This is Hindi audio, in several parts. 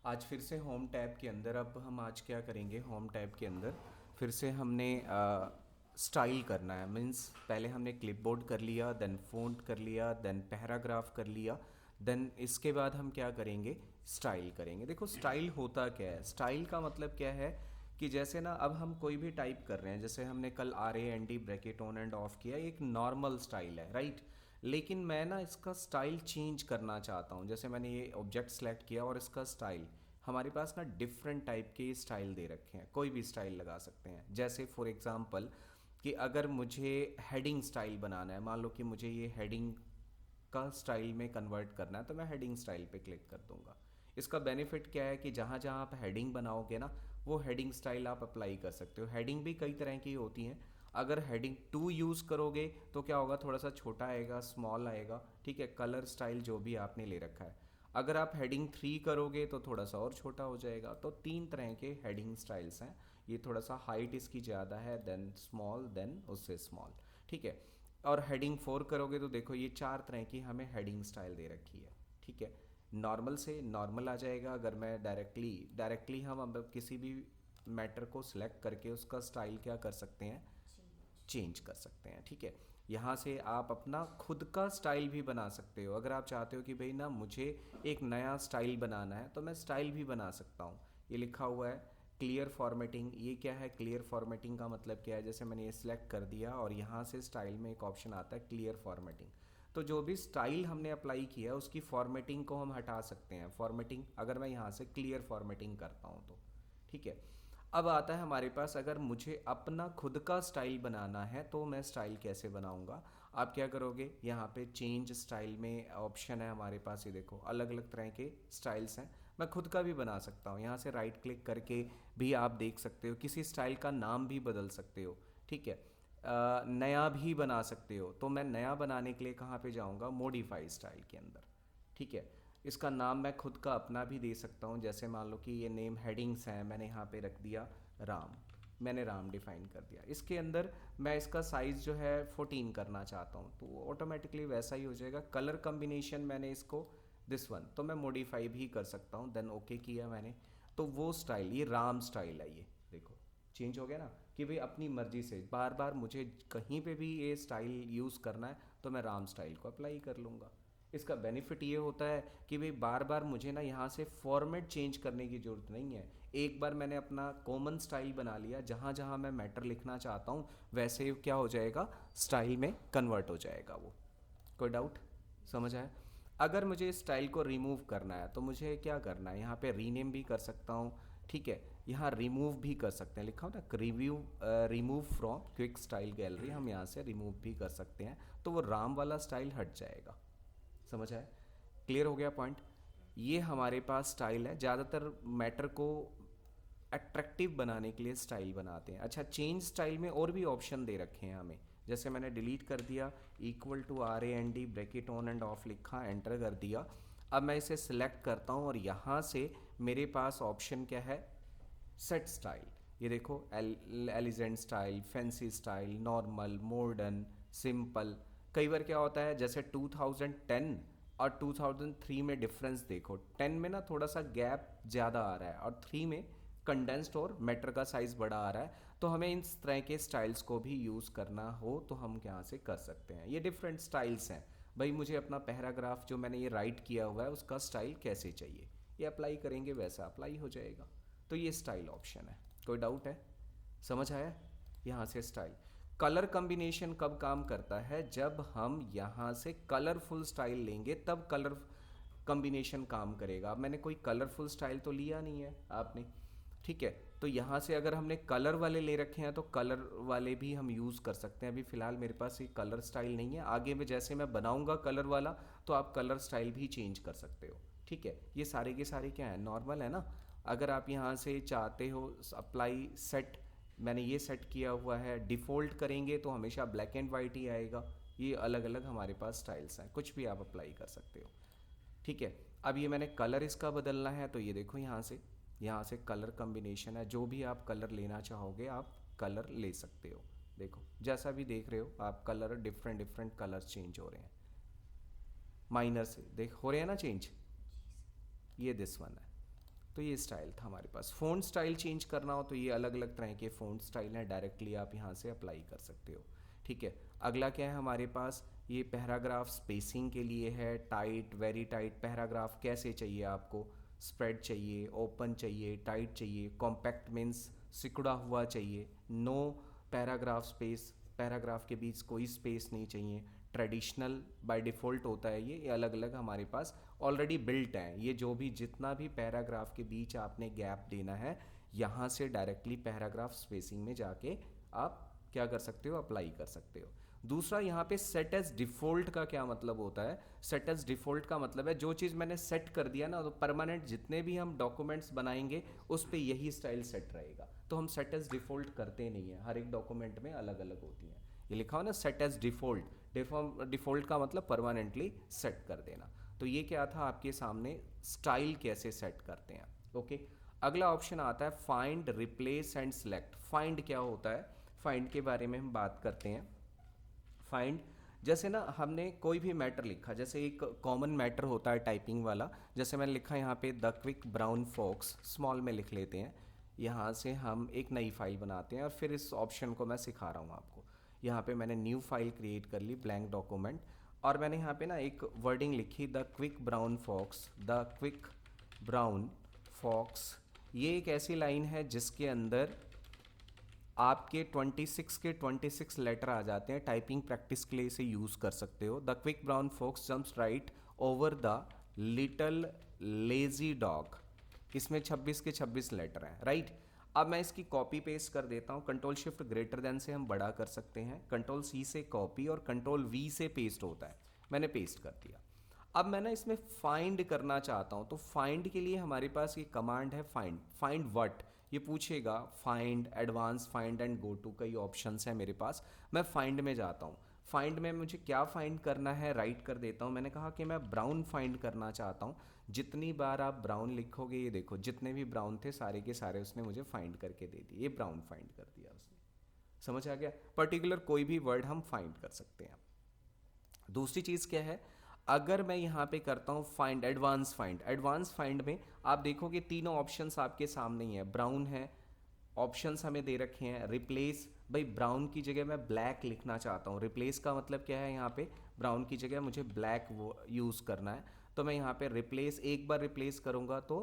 आज फिर से होम टैब के अंदर अब हम आज क्या करेंगे। होम टैब के अंदर फिर से हमने स्टाइल करना है। मीन्स पहले हमने क्लिपबोर्ड कर लिया, देन फ़ॉन्ट कर लिया, देन पैराग्राफ कर लिया, देन इसके बाद हम क्या करेंगे, स्टाइल करेंगे। देखो स्टाइल होता क्या है, स्टाइल का मतलब क्या है कि जैसे ना अब हम कोई भी टाइप कर रहे हैं, जैसे हमने कल RAND bracket on and of किया, एक नॉर्मल स्टाइल है राइट। लेकिन मैं ना इसका स्टाइल चेंज करना चाहता हूँ। जैसे मैंने ये ऑब्जेक्ट सेलेक्ट किया और इसका स्टाइल, हमारे पास ना डिफरेंट टाइप के स्टाइल दे रखे हैं, कोई भी स्टाइल लगा सकते हैं। जैसे फॉर एग्जांपल कि अगर मुझे हेडिंग स्टाइल बनाना है, मान लो कि मुझे ये हेडिंग का स्टाइल में कन्वर्ट करना है, तो मैं हेडिंग स्टाइल पे क्लिक कर दूंगा। इसका बेनिफिट क्या है कि जहाँ जहाँ आप हेडिंग बनाओगे ना, वो हेडिंग स्टाइल आप अप्लाई कर सकते हो। हेडिंग भी कई तरह की होती हैं। अगर हेडिंग 2 यूज़ करोगे तो क्या होगा, थोड़ा सा छोटा आएगा, स्मॉल आएगा, ठीक है, कलर स्टाइल जो भी आपने ले रखा है। अगर आप हेडिंग 3 करोगे तो थोड़ा सा और छोटा हो जाएगा। तो 3 तरह के हेडिंग स्टाइल्स हैं। ये थोड़ा सा हाइट इसकी ज़्यादा है, देन स्मॉल, देन उससे स्मॉल, ठीक है। और हेडिंग 4 करोगे तो देखो ये 4 तरह की हमें हेडिंग स्टाइल दे रखी है, ठीक है। नॉर्मल से नॉर्मल आ जाएगा। अगर मैं डायरेक्टली हम अब किसी भी मैटर को सिलेक्ट करके उसका स्टाइल क्या कर सकते हैं, चेंज कर सकते हैं, ठीक है। यहाँ से आप अपना खुद का स्टाइल भी बना सकते हो। अगर आप चाहते हो कि भाई ना मुझे एक नया स्टाइल बनाना है, तो मैं स्टाइल भी बना सकता हूँ। ये लिखा हुआ है क्लियर फॉर्मेटिंग। ये क्या है, क्लियर फॉर्मेटिंग का मतलब क्या है, जैसे मैंने ये सिलेक्ट कर दिया और यहाँ से स्टाइल में एक ऑप्शन आता है क्लियर फॉर्मेटिंग। तो जो भी स्टाइल हमने अप्लाई किया है उसकी फॉर्मेटिंग को हम हटा सकते हैं। फॉर्मेटिंग अगर मैं यहाँ से क्लियर फॉर्मेटिंग करता हूँ तो, ठीक है। अब आता है हमारे पास, अगर मुझे अपना खुद का स्टाइल बनाना है तो मैं स्टाइल कैसे बनाऊंगा। आप क्या करोगे, यहाँ पे चेंज स्टाइल में ऑप्शन है हमारे पास। ये देखो अलग अलग तरह के स्टाइल्स हैं, मैं खुद का भी बना सकता हूँ। यहाँ से राइट क्लिक करके भी आप देख सकते हो, किसी स्टाइल का नाम भी बदल सकते हो, ठीक है। नया भी बना सकते हो। तो मैं नया बनाने के लिए कहाँ पे जाऊँगा, मॉडिफाई स्टाइल के अंदर, ठीक है। इसका नाम मैं खुद का अपना भी दे सकता हूँ। जैसे मान लो कि ये नेम हेडिंग्स हैं, मैंने यहाँ पे रख दिया राम, मैंने राम डिफाइन कर दिया। इसके अंदर मैं इसका साइज़ जो है 14 करना चाहता हूँ, तो वो ऑटोमेटिकली वैसा ही हो जाएगा। कलर कम्बिनेशन मैंने इसको दिस वन, तो मैं मॉडिफाई भी कर सकता हूँ। देन ओके किया मैंने, तो वो स्टाइल, ये राम स्टाइल है। ये देखो चेंज हो गया ना, कि भाई अपनी मर्जी से बार बार मुझे कहीं पे भी ये स्टाइल यूज़ करना है तो मैं राम स्टाइल को अप्लाई कर लूँगा। इसका बेनिफिट ये होता है कि भाई बार बार मुझे ना यहाँ से फॉर्मेट चेंज करने की ज़रूरत नहीं है। एक बार मैंने अपना कॉमन स्टाइल बना लिया, जहाँ जहाँ मैं मैटर लिखना चाहता हूँ वैसे क्या हो जाएगा, स्टाइल में कन्वर्ट हो जाएगा वो। कोई डाउट, समझ आया। अगर मुझे इस स्टाइल को रिमूव करना है तो मुझे क्या करना है, यहाँ पे रीनेम भी कर सकता हूँ, ठीक है। यहाँ रिमूव भी कर सकते हैं, लिखा हो ना review, remove from quick style gallery, हम यहाँ से रिमूव भी कर सकते हैं। तो वो राम वाला स्टाइल हट जाएगा। समझ आया, क्लियर हो गया पॉइंट। ये हमारे पास स्टाइल है। ज़्यादातर मैटर को अट्रैक्टिव बनाने के लिए स्टाइल बनाते हैं। अच्छा, चेंज स्टाइल में और भी ऑप्शन दे रखे हैं हमें। जैसे मैंने डिलीट कर दिया, equal to RAND bracket on and off लिखा, एंटर कर दिया। अब मैं इसे सिलेक्ट करता हूँ और यहाँ से मेरे पास ऑप्शन क्या है, सेट स्टाइल। ये देखो एलिजेंट style, fancy style, normal, modern, simple. कई बार क्या होता है, जैसे 2010 और 2003 में डिफरेंस देखो। 10 में ना थोड़ा सा गैप ज़्यादा आ रहा है और 3 में कंडेंस्ड और मैटर का साइज़ बड़ा आ रहा है। तो हमें इन तरह के स्टाइल्स को भी यूज़ करना हो तो हम यहाँ से कर सकते हैं। ये डिफरेंट स्टाइल्स हैं। भाई मुझे अपना पैराग्राफ जो मैंने ये राइट किया हुआ है उसका स्टाइल कैसे चाहिए, ये अप्लाई करेंगे, वैसा अप्लाई हो जाएगा। तो ये स्टाइल ऑप्शन है। कोई डाउट है, समझ आया। यहाँ से स्टाइल, कलर कॉम्बिनेशन कब काम करता है, जब हम यहाँ से कलरफुल स्टाइल लेंगे तब कलर कॉम्बिनेशन काम करेगा। अब मैंने कोई कलरफुल स्टाइल तो लिया नहीं है आपने, ठीक है। तो यहाँ से अगर हमने कलर वाले ले रखे हैं तो कलर वाले भी हम यूज़ कर सकते हैं। अभी फ़िलहाल मेरे पास ये कलर स्टाइल नहीं है, आगे में जैसे मैं बनाऊंगा कलर वाला तो आप कलर स्टाइल भी चेंज कर सकते हो, ठीक है। ये सारे के सारे क्या है, नॉर्मल है ना। अगर आप यहाँ से चाहते हो अप्लाई सेट, मैंने ये सेट किया हुआ है, डिफ़ॉल्ट करेंगे तो हमेशा ब्लैक एंड वाइट ही आएगा। ये अलग अलग हमारे पास स्टाइल्स हैं, कुछ भी आप अप्लाई कर सकते हो, ठीक है। अब ये मैंने कलर इसका बदलना है तो ये देखो यहाँ से कलर कम्बिनेशन है। जो भी आप कलर लेना चाहोगे आप कलर ले सकते हो। देखो जैसा भी देख रहे हो आप, colour different different colour change हो रहे हैं, माइनर से देख हो रहे हैं ना चेंज। ये दिस वन है। तो ये स्टाइल था हमारे पास। फ़ॉन्ट स्टाइल चेंज करना हो तो ये अलग अलग तरह के फ़ॉन्ट स्टाइल हैं, डायरेक्टली आप यहाँ से अप्लाई कर सकते हो। ठीक है, अगला क्या है हमारे पास, ये पैराग्राफ स्पेसिंग के लिए है, टाइट, वेरी टाइट। पैराग्राफ कैसे चाहिए आपको, स्प्रेड चाहिए, ओपन चाहिए, टाइट चाहिए, कॉम्पैक्ट मीन्स सिकुड़ा हुआ चाहिए, नो पैराग्राफ स्पेस, पैराग्राफ के बीच कोई स्पेस नहीं चाहिए, ट्रेडिशनल बाय डिफ़ॉल्ट होता है ये अलग अलग हमारे पास ऑलरेडी बिल्ट है। ये जो भी जितना भी पैराग्राफ के बीच आपने गैप देना है, यहाँ से डायरेक्टली पैराग्राफ स्पेसिंग में जाके आप क्या कर सकते हो, अप्लाई कर सकते हो। दूसरा यहाँ पे सेट एज डिफ़ॉल्ट का क्या मतलब होता है, सेट एज डिफ़ॉल्ट का मतलब है जो चीज़ मैंने सेट कर दिया ना, तो परमानेंट जितने भी हम डॉक्यूमेंट्स बनाएंगे उस पर यही स्टाइल सेट रहेगा। तो हम सेट एज डिफ़ॉल्ट करते नहीं है, हर एक डॉक्यूमेंट में अलग अलग होती हैं। ये लिखा हो ना सेट एज डिफ़ॉल्ट, डिफ़ॉल्ट का मतलब परमानेंटली सेट कर देना। तो ये क्या था आपके सामने, स्टाइल कैसे सेट करते हैं। ओके, अगला ऑप्शन आता है find, replace and select. Find क्या होता है, फाइंड के बारे में हम बात करते हैं। फाइंड जैसे ना हमने कोई भी मैटर लिखा, जैसे एक कॉमन मैटर होता है टाइपिंग वाला, जैसे मैंने लिखा यहाँ पे the quick brown fox, small में लिख लेते हैं। यहाँ से हम एक नई फाइल बनाते हैं और फिर इस ऑप्शन को मैं सिखा रहा हूँ आपको। यहाँ पे मैंने न्यू फाइल क्रिएट कर ली, ब्लैंक डॉक्यूमेंट, और मैंने यहाँ पे ना एक वर्डिंग लिखी the quick brown fox, the quick brown fox. ये एक ऐसी लाइन है जिसके अंदर आपके 26 के 26 लेटर आ जाते हैं। टाइपिंग प्रैक्टिस के लिए इसे यूज़ कर सकते हो। The quick brown fox jumps right over the little lazy dog. इसमें 26 के 26 लेटर हैं, राइट। अब मैं इसकी कॉपी पेस्ट कर देता हूँ। कंट्रोल शिफ्ट ग्रेटर देन से हम बड़ा कर सकते हैं, कंट्रोल सी से कॉपी और कंट्रोल वी से पेस्ट होता है। मैंने पेस्ट कर दिया। अब मैं ना इसमें फाइंड करना चाहता हूँ, तो फाइंड के लिए हमारे पास ये कमांड है फाइंड। फाइंड व्हाट, ये पूछेगा। Find, advance find and go to, कई ऑप्शंस हैं मेरे पास। मैं फाइंड में जाता हूँ। फाइंड में मुझे क्या फाइंड करना है, राइट कर देता हूँ। मैंने कहा कि मैं ब्राउन फाइंड करना चाहता हूँ। जितनी बार आप ब्राउन लिखोगे, ये देखो जितने भी ब्राउन थे सारे के सारे उसने मुझे फाइंड करके दे दिए। ये ब्राउन फाइंड कर दिया उसने। समझ आ गया, पर्टिकुलर कोई भी वर्ड हम फाइंड कर सकते हैं। दूसरी चीज़ क्या है, अगर मैं यहाँ पे करता हूँ find, advance find, advance find में आप देखोगे तीनों ऑप्शंस आपके सामने ही है। ब्राउन है, ऑप्शंस हमें दे रखे हैं। रिप्लेस, भाई ब्राउन की जगह मैं ब्लैक लिखना चाहता हूँ। रिप्लेस का मतलब क्या है, यहाँ पे ब्राउन की जगह मुझे ब्लैक वो यूज़ करना है। तो मैं यहाँ पे रिप्लेस, एक बार रिप्लेस करूँगा तो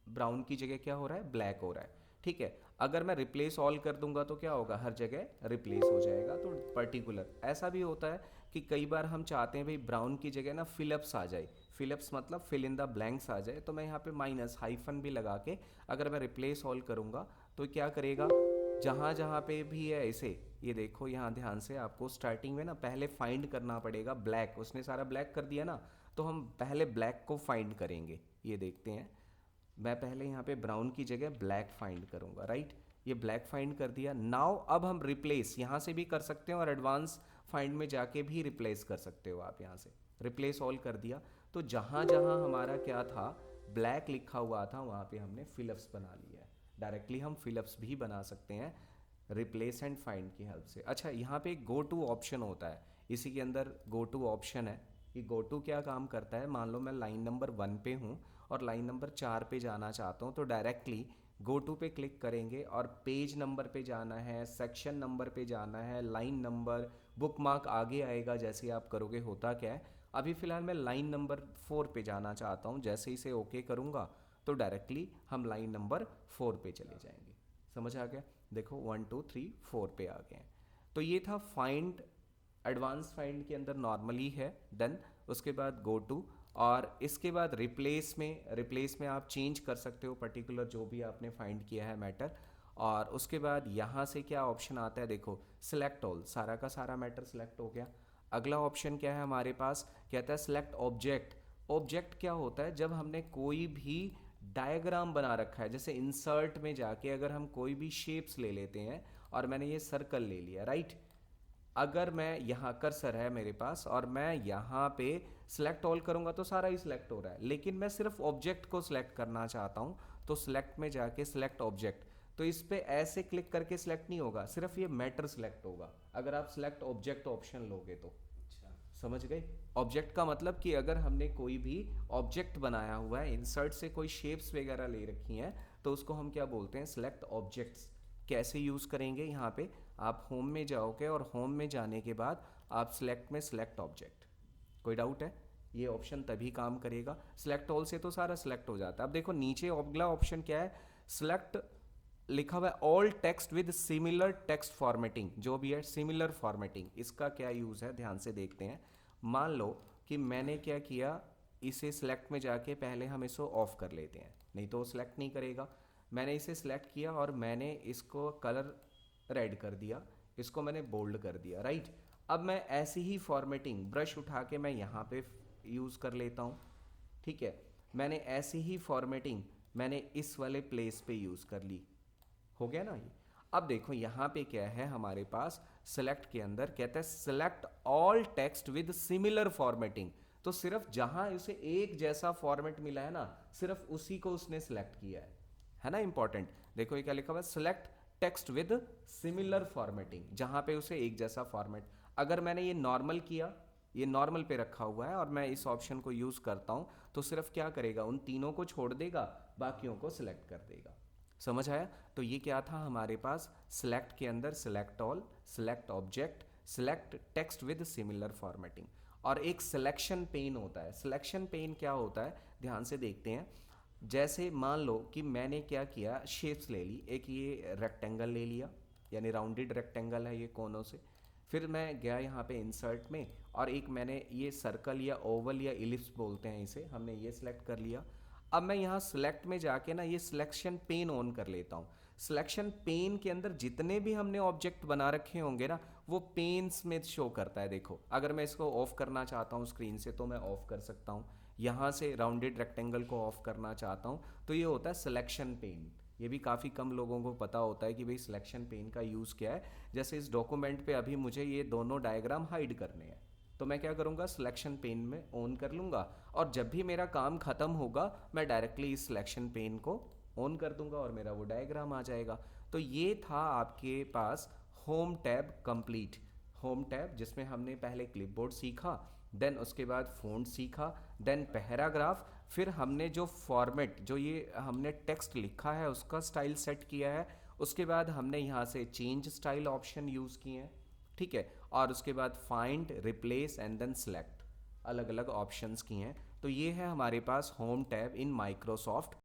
ब्राउन की जगह क्या हो रहा है, ब्लैक हो रहा है। ठीक है, अगर मैं रिप्लेस ऑल कर दूंगा तो क्या होगा, हर जगह रिप्लेस हो जाएगा। तो पर्टिकुलर ऐसा भी होता है कि कई बार हम चाहते हैं भाई ब्राउन की जगह ना फिलअप्स आ जाए। फिलअप्स मतलब फिल इन द ब्लैंक्स आ जाए, तो मैं यहाँ पे माइनस हाइफन भी लगा के अगर मैं रिप्लेस ऑल करूँगा तो क्या करेगा, जहाँ जहाँ पे भी है इसे, ये देखो यहाँ ध्यान से, आपको स्टार्टिंग में ना पहले फाइंड करना पड़ेगा ब्लैक। उसने सारा ब्लैक कर दिया ना, तो हम पहले ब्लैक को फाइंड करेंगे। ये देखते हैं, मैं पहले यहाँ पे ब्राउन की जगह ब्लैक फाइंड करूँगा, राइट। ये ब्लैक फाइंड कर दिया। नाउ अब हम रिप्लेस यहाँ से भी कर सकते हैं और एडवांस फाइंड में जाके भी रिप्लेस कर सकते हो आप। यहाँ से रिप्लेस ऑल कर दिया, तो जहाँ जहाँ हमारा क्या था, ब्लैक लिखा हुआ था, वहाँ पे हमने फिलअप्स बना लिया है। डायरेक्टली हम फिलअप्स भी बना सकते हैं रिप्लेस एंड फाइंड की हेल्प से। अच्छा, यहाँ पे गो टू ऑप्शन होता है, इसी के अंदर गो टू ऑप्शन है। ये गो टू क्या काम करता है, मान लो मैं लाइन नंबर 1 पे हूँ और लाइन नंबर 4 पे जाना चाहता हूँ, तो डायरेक्टली गो टू पे क्लिक करेंगे और पेज नंबर पे जाना है, सेक्शन नंबर पे जाना है, लाइन नंबर, बुक मार्क आगे आएगा जैसे आप करोगे। होता क्या है, अभी फ़िलहाल मैं लाइन नंबर 4 पे जाना चाहता हूँ, जैसे इसे ओके करूँगा तो डायरेक्टली हम लाइन नंबर 4 पे चले जाएंगे। समझ आ गया, देखो 1 2 3 4 पे आ गए हैं। तो ये था फाइंड, एडवांस फाइंड के अंदर नॉर्मली है। देन उसके बाद गो टू, और इसके बाद रिप्लेस में आप चेंज कर सकते हो पर्टिकुलर जो भी आपने फाइंड किया है मैटर। और उसके बाद यहाँ से क्या ऑप्शन आता है, देखो सिलेक्ट ऑल, सारा का सारा मैटर सिलेक्ट हो गया। अगला ऑप्शन क्या है हमारे पास, कहता है सिलेक्ट ऑब्जेक्ट। ऑब्जेक्ट क्या होता है, जब हमने कोई भी डायग्राम बना रखा है, जैसे इंसर्ट में जाके अगर हम कोई भी शेप्स ले लेते हैं और मैंने ये सर्कल ले लिया, राइट। अगर मैं यहाँ कर्सर है मेरे पास और मैं यहाँ पे सिलेक्ट ऑल करूँगा तो सारा ही सिलेक्ट हो रहा है, लेकिन मैं सिर्फ ऑब्जेक्ट को सिलेक्ट करना चाहता हूँ, तो सिलेक्ट में जाके सिलेक्ट ऑब्जेक्ट। तो इस पे ऐसे क्लिक करके सिलेक्ट नहीं होगा, सिर्फ ये मैटर सिलेक्ट होगा अगर आप सिलेक्ट ऑब्जेक्ट ऑप्शन लोगे तो। समझ गए? ऑब्जेक्ट का मतलब कि अगर हमने कोई भी ऑब्जेक्ट बनाया हुआ है, इंसर्ट से कोई शेप्स वगैरह ले रखी हैं, तो उसको हम क्या बोलते हैं? Select objects. कैसे यूज़ करेंगे? यहाँ पे आप होम में जाओगे और होम में जाने के बाद आप सिलेक्ट में सिलेक्ट ऑब्जेक्ट। कोई डाउट है? ये ऑप्शन तभी काम करेगा। सिलेक्ट ऑल से तो सारा सिलेक्ट हो जाता है। अब देखो नीचे अगला ऑप्शन क्या है? सिलेक्ट लिखा हुआ है all text with similar text formatting. जो भी है सिमिलर फॉर्मेटिंग, इसका क्या यूज़ है ध्यान से देखते हैं। मान लो कि मैंने क्या किया, इसे सिलेक्ट में जाके पहले हम इसको ऑफ कर लेते हैं, नहीं तो सिलेक्ट नहीं करेगा। मैंने इसे सिलेक्ट किया और मैंने इसको कलर रेड कर दिया, इसको मैंने बोल्ड कर दिया, राइट। अब मैं ऐसी ही फॉर्मेटिंग ब्रश उठा के मैं यहाँ पे यूज़ कर लेता हूँ, ठीक है। मैंने ऐसी ही फॉर्मेटिंग मैंने इस वाले प्लेस पे यूज़ कर ली, हो गया ना ये। अब देखो यहाँ पे क्या है हमारे पास, सेलेक्ट के अंदर कहता है select all text with similar formatting. तो सिर्फ जहां उसे एक जैसा फॉर्मेट मिला है ना, सिर्फ उसी को उसने सिलेक्ट किया है ना। इंपॉर्टेंट देखो ये क्या लिखा हुआ है, select text with similar formatting, जहां पे उसे एक जैसा फॉर्मेट। अगर मैंने ये नॉर्मल किया, ये नॉर्मल पे रखा हुआ है और मैं इस ऑप्शन को यूज़ करता हूँ, तो सिर्फ क्या करेगा, उन तीनों को छोड़ देगा, बाकियों को सिलेक्ट कर देगा। समझ आया? तो ये क्या था हमारे पास, सिलेक्ट के अंदर select all, select object, select text with similar formatting. और एक सिलेक्शन पेन होता है। सिलेक्शन पेन क्या होता है, ध्यान से देखते हैं। जैसे मान लो कि मैंने क्या किया, शेप्स ले ली, एक ये रेक्टेंगल ले लिया, यानी राउंडेड रेक्टेंगल है ये कोनों से। फिर मैं गया यहाँ पे इंसर्ट में और एक मैंने ये सर्कल या ओवल या इलिप्स बोलते हैं इसे, हमने ये सिलेक्ट कर लिया। अब मैं यहाँ सिलेक्ट में जाके ना ये सिलेक्शन पेन ऑन कर लेता हूँ। सिलेक्शन पेन के अंदर जितने भी हमने ऑब्जेक्ट बना रखे होंगे ना, वो पेन्स में शो करता है। देखो अगर मैं इसको ऑफ करना चाहता हूँ स्क्रीन से तो मैं ऑफ कर सकता हूँ। यहाँ से राउंडेड रेक्टेंगल को ऑफ करना चाहता हूँ तो ये होता है सिलेक्शन पेन। ये भी काफ़ी कम लोगों को पता होता है कि भाई सिलेक्शन पेन का यूज़ क्या है। जैसे इस डॉक्यूमेंट पे अभी मुझे ये दोनों डायग्राम हाइड करने हैं, तो मैं क्या करूँगा, सिलेक्शन पेन में ऑन कर लूँगा और जब भी मेरा काम ख़त्म होगा मैं डायरेक्टली इस सिलेक्शन पेन को ऑन कर दूंगा और मेरा वो डायग्राम आ जाएगा। तो ये था आपके पास home tab complete. Home tab जिसमें हमने पहले क्लिपबोर्ड सीखा, देन उसके बाद फ़ॉन्ट सीखा, देन पैराग्राफ, फिर हमने जो फॉर्मेट, जो ये हमने टेक्स्ट लिखा है उसका स्टाइल सेट किया है, उसके बाद हमने यहाँ से चेंज स्टाइल ऑप्शन यूज़ किए हैं, ठीक है। और उसके बाद find, replace and then select, अलग अलग ऑप्शंस की हैं। तो ये है हमारे पास होम टैब इन माइक्रोसॉफ्ट